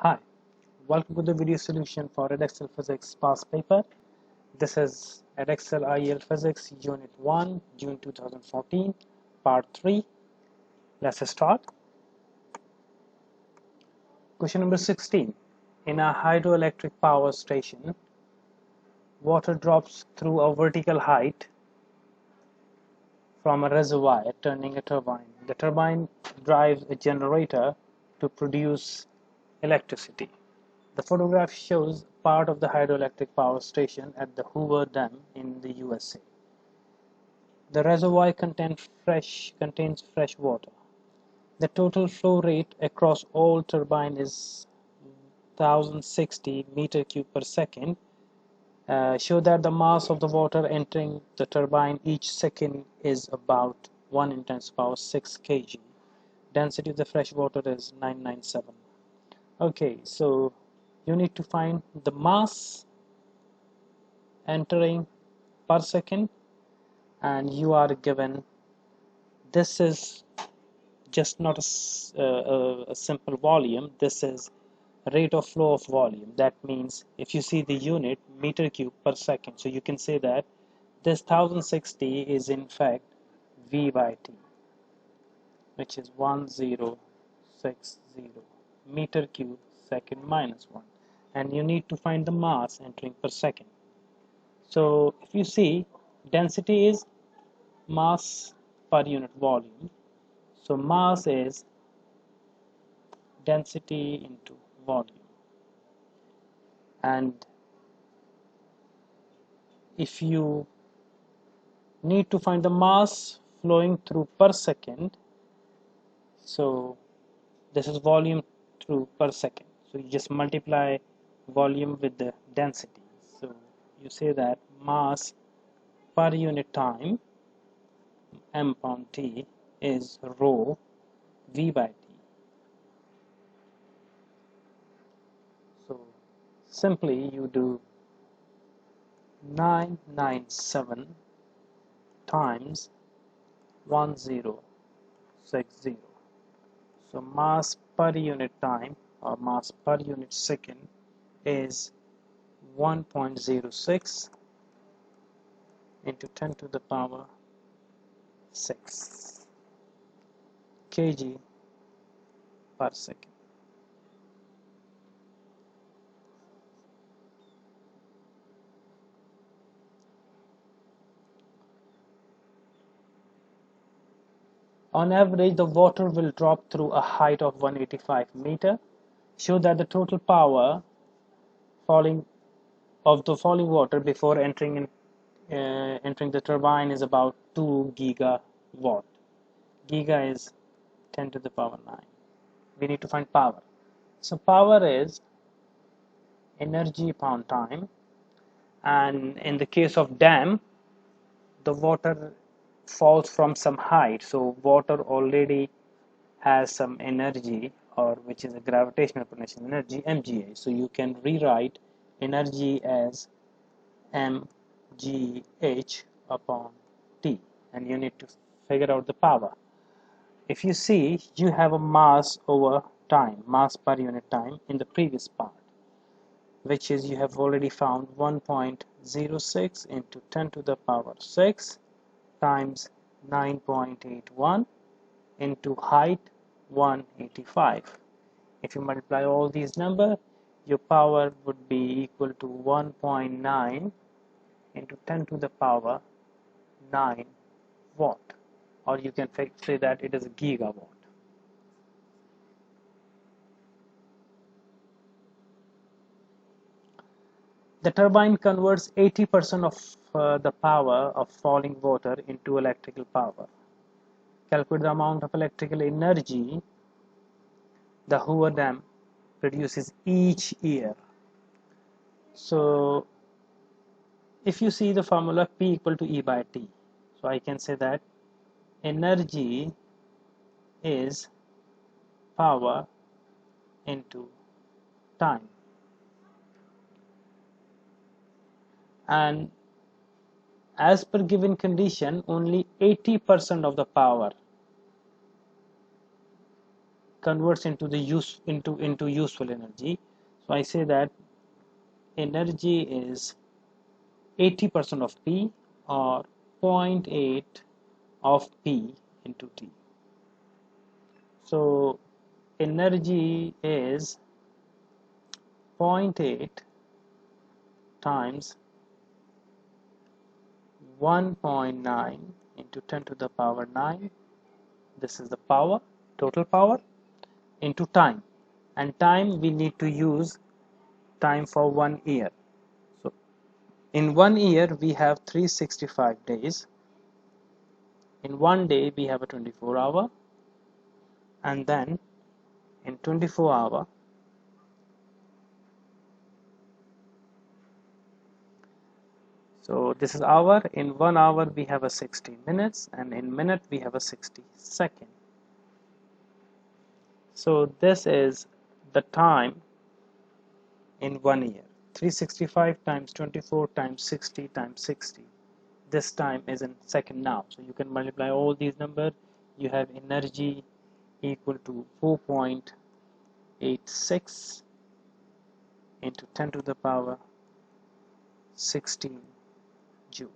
Hi, welcome to the video solution for Edexcel Physics past paper. This is Edexcel IAL Physics Unit 1, June 2014, Part 3. Let's start. Question number 16. In a hydroelectric power station, water drops through a vertical height from a reservoir, turning a turbine. The turbine drives a generator to produce electricity. The photograph shows part of the hydroelectric power station at the Hoover Dam in the USA. The reservoir contains fresh water. The total flow rate across all turbine is 1060 meter cube per second. Show that the mass of the water entering the turbine each second is about 1 in 10 to the power 6 kg. Density of the fresh water is 997. Okay, so you need to find the mass entering per second, and you are given this is just not a simple volume. This is rate of flow of volume. That means if you see the unit meter cube per second, so you can say that this 1060 is in fact V by T, which is 1060 meter cube second minus 1, and you need to find the mass entering per second. So if you see, density is mass per unit volume. So mass is density into volume. And if you need to find the mass flowing through per second, so this is volume through per second. So you just multiply volume with the density. So you say that mass per unit time, m upon t, is rho v by t. So simply you do 997 times 1060. So mass per unit time or mass per unit second is 1.06 into 10 to the power 6 kg per second. On average, the water will drop through a height of 185 meter. Show that the total power falling of the falling water before entering the turbine is about 2 gigawatt. Giga is 10 to the power 9. We need to find power. So power is energy upon time, and in the case of dam, the water falls from some height, so water already has some energy, or which is a gravitational potential energy, mgh. So you can rewrite energy as mgh upon t, and you need to figure out the power. If you see, you have a mass over time, mass per unit time in the previous part, which is you have already found 1.06 into 10 to the power 6 times 9.81 into height 185. If you multiply all these numbers, your power would be equal to 1.9 into 10 to the power 9 watt, or you can say that it is a gigawatt. The turbine converts 80% of the power of falling water into electrical power. Calculate the amount of electrical energy the Hoover Dam produces each year. So if you see the formula P equal to E by T, so I can say that energy is power into time. And as per given condition, only 80% of the power converts into the into useful energy. So I say that energy is 80% of P, or 0.8 of P into T. So energy is 0.8 times 1.9 into 10 to the power 9. This is the power, total power, into time. And time, we need to use time for 1 year. So in 1 year we have 365 days. In 1 day we have a 24 hour, and then in 24 hour so this is hour. In 1 hour we have a 60 minutes, and in minute we have a 60 second. So this is the time in 1 year. 365 times 24 times 60 times 60. This time is in second now. So you can multiply all these numbers. You have energy equal to 4.86 into 10 to the power 16 joule.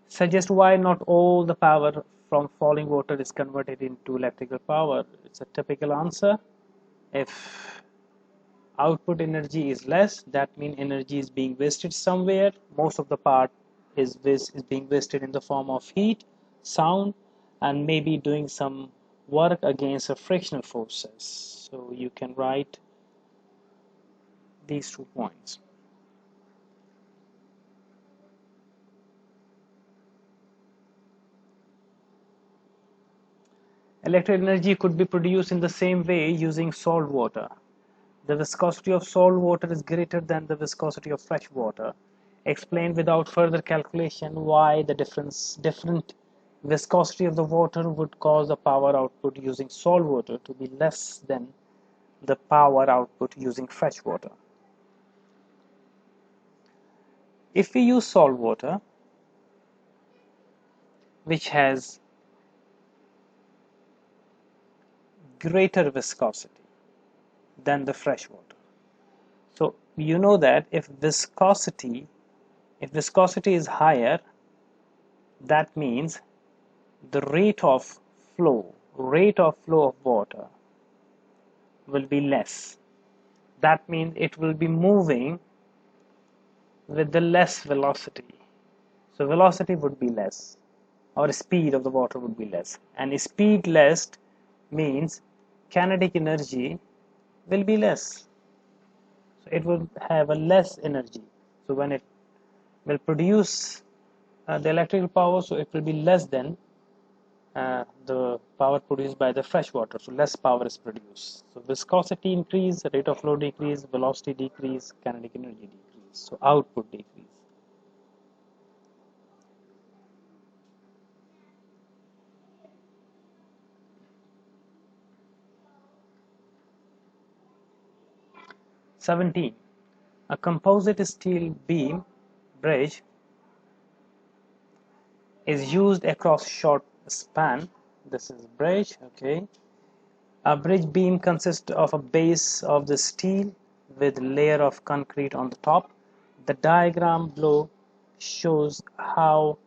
Suggest why not all the power from falling water is converted into electrical power. It's a typical answer. If output energy is less, that means energy is being wasted somewhere. Most of the part is being wasted in the form of heat, sound, and maybe doing some work against the frictional forces. So you can write these 2 points. Electric energy could be produced in the same way using salt water. The viscosity of salt water is greater than the viscosity of fresh water. Explain without further calculation why the different viscosity of the water would cause the power output using salt water to be less than the power output using fresh water. If we use salt water, which has greater viscosity than the fresh water, so you know that if viscosity is higher, that means the rate of flow of water will be less. That means it will be moving with the less velocity. So velocity would be less, or speed of the water would be less. And speed less means kinetic energy will be less. So it will have a less energy. So when it will produce the electrical power, so it will be less than the power produced by the fresh water. So less power is produced. So viscosity increase, rate of flow decrease, velocity decrease, kinetic energy decrease. So output decrease. (17) A composite steel beam bridge is used across short span. This is bridge, okay. A bridge beam consists of a base of the steel with layer of concrete on the top. The diagram below shows how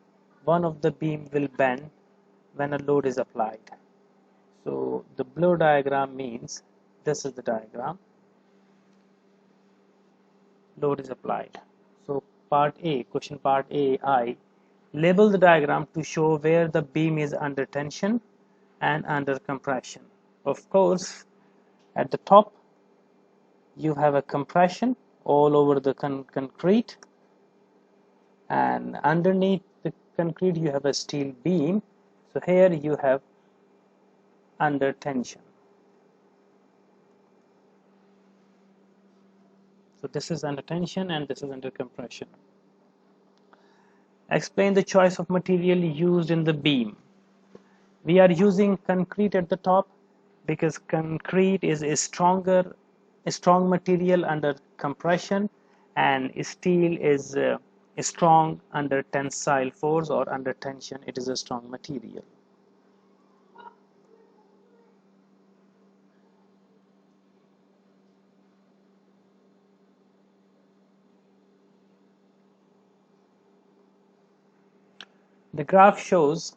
one of the beam will bend when a load is applied. So the below diagram means this is the diagram. Load is applied. So part A, question part A, I label the diagram to show where the beam is under tension and under compression. Of course, at the top you have a compression all over the concrete, and underneath the concrete you have a steel beam. So here you have under tension. So this is under tension and this is under compression. Explain the choice of material used in the beam. We are using concrete at the top because concrete is a strong material under compression, and steel is strong under tensile force or under tension. It is a strong material. The graph shows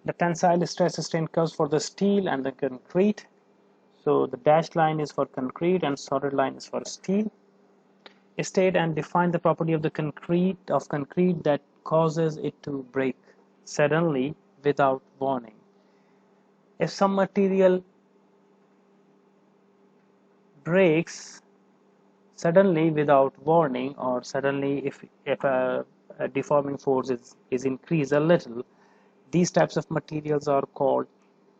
the tensile stress strain curves for the steel and the concrete. So the dashed line is for concrete and solid line is for steel. State and define the property of the concrete that causes it to break suddenly without warning. If some material breaks suddenly without warning, or suddenly if a deforming force is increased a little, these types of materials are called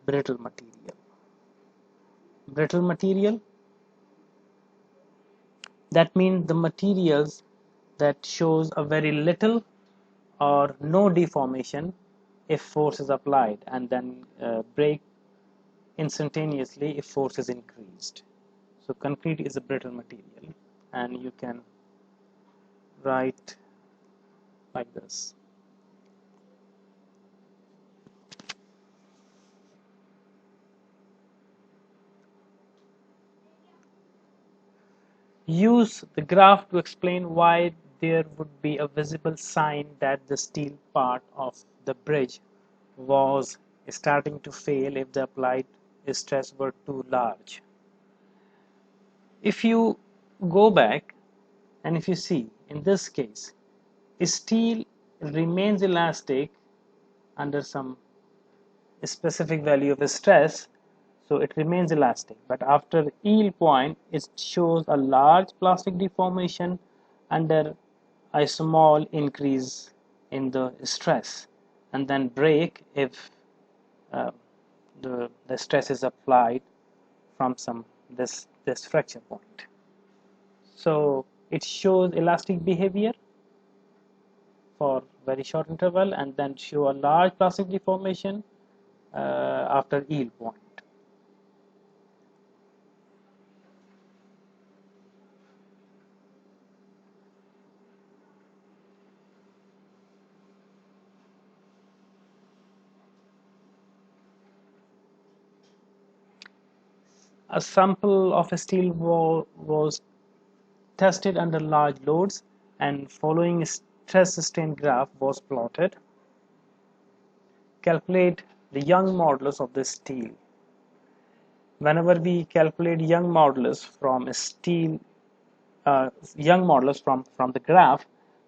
brittle material. Brittle material, that means the materials that shows a very little or no deformation if force is applied, and then break instantaneously if force is increased. So concrete is a brittle material, and you can write like this. Use the graph to explain why there would be a visible sign that the steel part of the bridge was starting to fail if the applied stress were too large. If you go back and if you see, in this case, steel remains elastic under some specific value of stress, so it remains elastic. But after yield point, it shows a large plastic deformation under a small increase in the stress, and then break if uh, the stress is applied from this fracture point. So it shows elastic behavior for very short interval, and then show a large plastic deformation after yield point. A sample of a steel wall was tested under large loads, and following stress strain graph was plotted. Calculate the Young modulus of the steel. Whenever we calculate Young modulus from steel, Young modulus from the graph,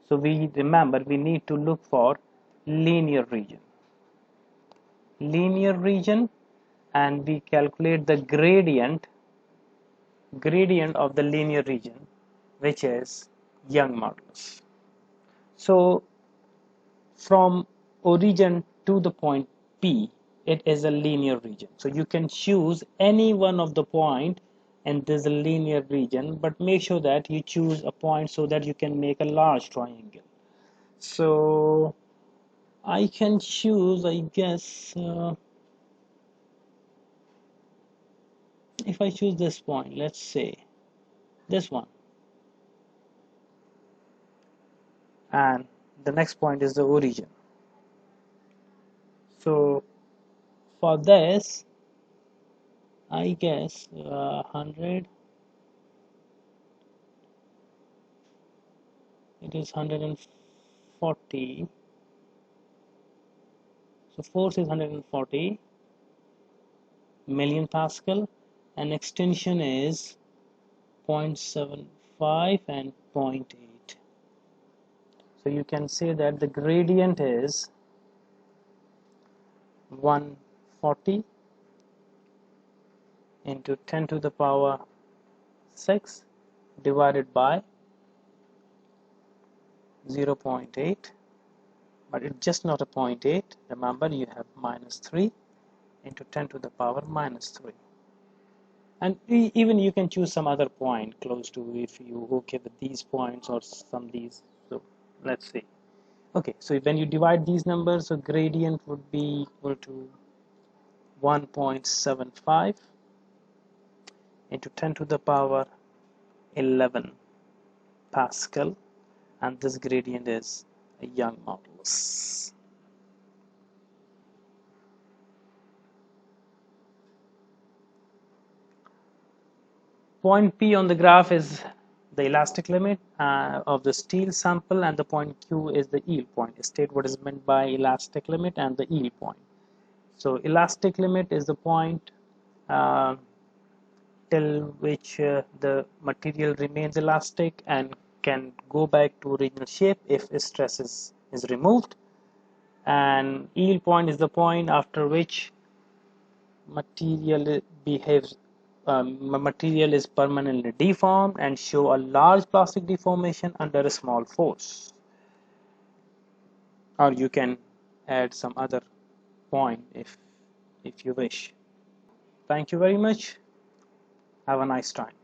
so we remember we need to look for linear region. Linear region, and we calculate the gradient of the linear region, which is Young modulus. So from origin to the point P, it is a linear region. So you can choose any one of the point in this linear region, but make sure that you choose a point so that you can make a large triangle. So I can choose, I guess, if I choose this point, let's say this one, and the next point is the origin. So for this, I guess 100, it is 140. So force is 140 million pascal, and extension is 0.75 and 0.8. So you can say that the gradient is 140 into 10 to the power 6 divided by 0.8, but it's just not a 0.8. Remember, you have minus 3 into 10 to the power minus 3. And even you can choose some other point close to, if you okay with these points or some these. So let's see. Okay, so when you divide these numbers, so gradient would be equal to 1.75 into 10 to the power 11 pascal, and this gradient is a Young modulus. Point P on the graph is the elastic limit of the steel sample, and the point Q is the yield point. State what is meant by elastic limit and the yield point. So elastic limit is the point uh, till which the material remains elastic and can go back to original shape if stress is removed, and yield point is the point after which material behaves material is permanently deformed and show a large plastic deformation under a small force. Or you can add some other point if you wish. Thank you very much. Have a nice time.